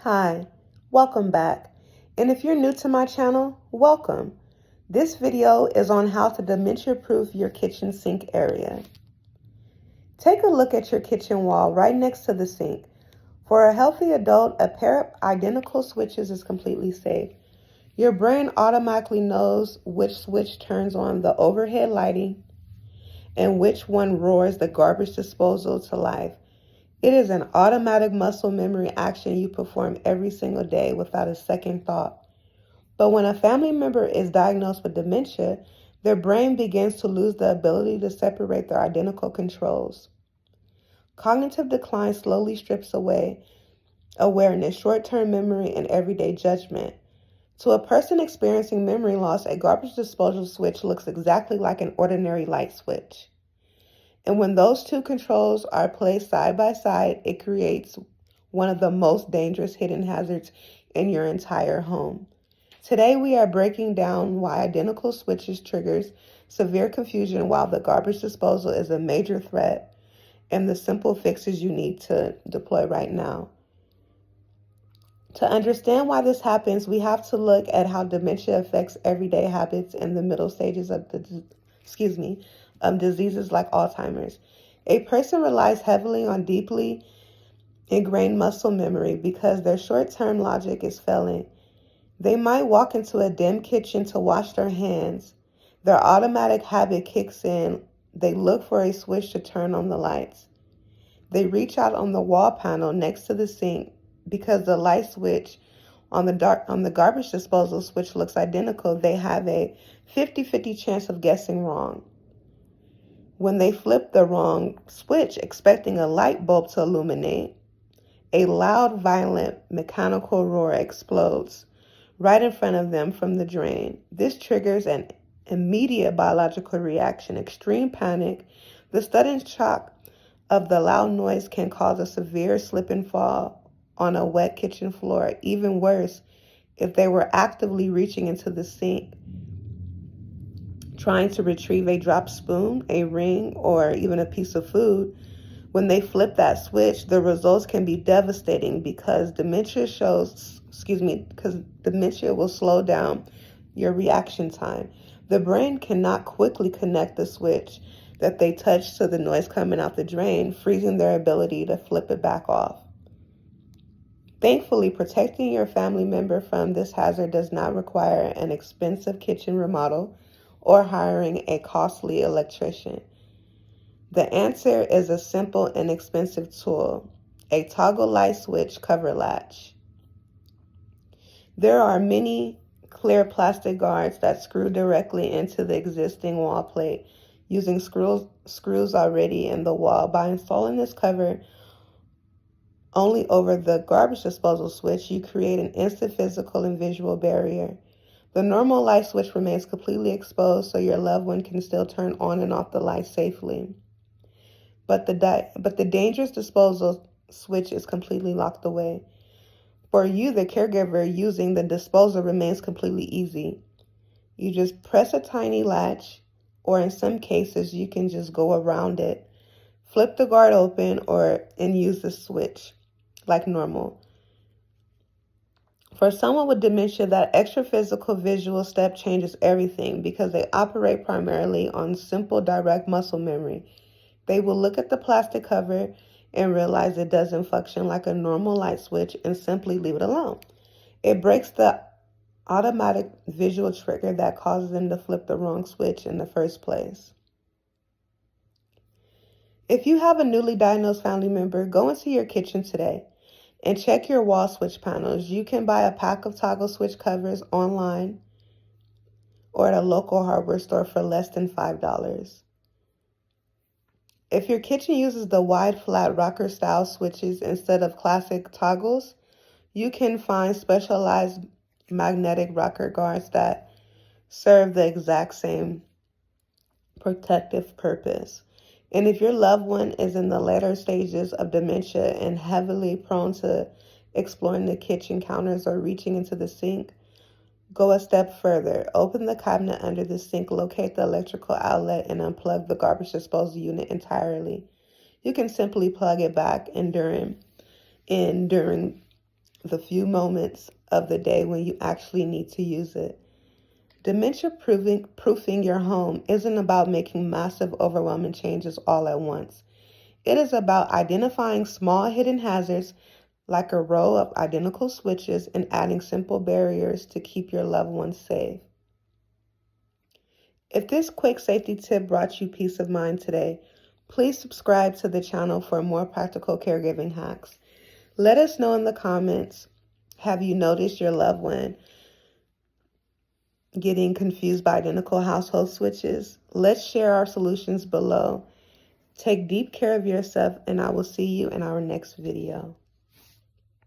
Hi, welcome back. And if you're new to my channel, welcome. This video is on how to dementia-proof your kitchen sink area. Take a look at your kitchen wall right next to the sink. For a healthy adult, a pair of identical switches is completely safe. Your brain automatically knows which switch turns on the overhead lighting and which one roars the garbage disposal to life. It is an automatic muscle memory action you perform every single day without a second thought. But when a family member is diagnosed with dementia, their brain begins to lose the ability to separate their identical controls. Cognitive decline slowly strips away awareness, short-term memory, and everyday judgment. To a person experiencing memory loss, a garbage disposal switch looks exactly like an ordinary light switch. And when those two controls are placed side by side, it creates one of the most dangerous hidden hazards in your entire home. Today, we are breaking down why identical switches triggers severe confusion while the garbage disposal is a major threat and the simple fixes you need to deploy right now. To understand why this happens, we have to look at how dementia affects everyday habits in the middle stages of diseases like Alzheimer's. A person relies heavily on deeply ingrained muscle memory because their short-term logic is failing. They might walk into a dim kitchen to wash their hands. Their automatic habit kicks in. They look for a switch to turn on the lights. They reach out on the wall panel next to the sink because the light switch on the garbage disposal switch looks identical. They have a 50-50 chance of guessing wrong. When they flip the wrong switch, expecting a light bulb to illuminate, a loud, violent, mechanical roar explodes right in front of them from the drain. This triggers an immediate biological reaction, extreme panic. The sudden shock of the loud noise can cause a severe slip and fall on a wet kitchen floor. Even worse, if they were actively reaching into the sink, trying to retrieve a dropped spoon, a ring, or even a piece of food, when they flip that switch, the results can be devastating because dementia will slow down your reaction time. The brain cannot quickly connect the switch that they touch to the noise coming out the drain, freezing their ability to flip it back off. Thankfully, protecting your family member from this hazard does not require an expensive kitchen remodel or hiring a costly electrician. The answer is a simple, inexpensive tool, a toggle light switch cover latch. There are many clear plastic guards that screw directly into the existing wall plate using screws already in the wall. By installing this cover only over the garbage disposal switch, you create an instant physical and visual barrier. The normal light switch remains completely exposed so your loved one can still turn on and off the light safely. But the dangerous disposal switch is completely locked away. For you, the caregiver, using the disposal remains completely easy. You just press a tiny latch, or in some cases, you can just go around it, flip the guard open, and use the switch like normal. For someone with dementia, that extra physical visual step changes everything because they operate primarily on simple, direct muscle memory. They will look at the plastic cover and realize it doesn't function like a normal light switch and simply leave it alone. It breaks the automatic visual trigger that causes them to flip the wrong switch in the first place. If you have a newly diagnosed family member, go into your kitchen today and check your wall switch panels. You can buy a pack of toggle switch covers online or at a local hardware store for less than $5. If your kitchen uses the wide, flat rocker-style switches instead of classic toggles, you can find specialized magnetic rocker guards that serve the exact same protective purpose. And if your loved one is in the later stages of dementia and heavily prone to exploring the kitchen counters or reaching into the sink, go a step further. Open the cabinet under the sink, locate the electrical outlet, and unplug the garbage disposal unit entirely. You can simply plug it back in during the few moments of the day when you actually need to use it. Dementia proofing your home isn't about making massive, overwhelming changes all at once. It is about identifying small hidden hazards like a row of identical switches and adding simple barriers to keep your loved ones safe. If this quick safety tip brought you peace of mind today, please subscribe to the channel for more practical caregiving hacks. Let us know in the comments, have you noticed your loved one getting confused by identical household switches? Let's share our solutions below. Take deep care of yourself, and I will see you in our next video.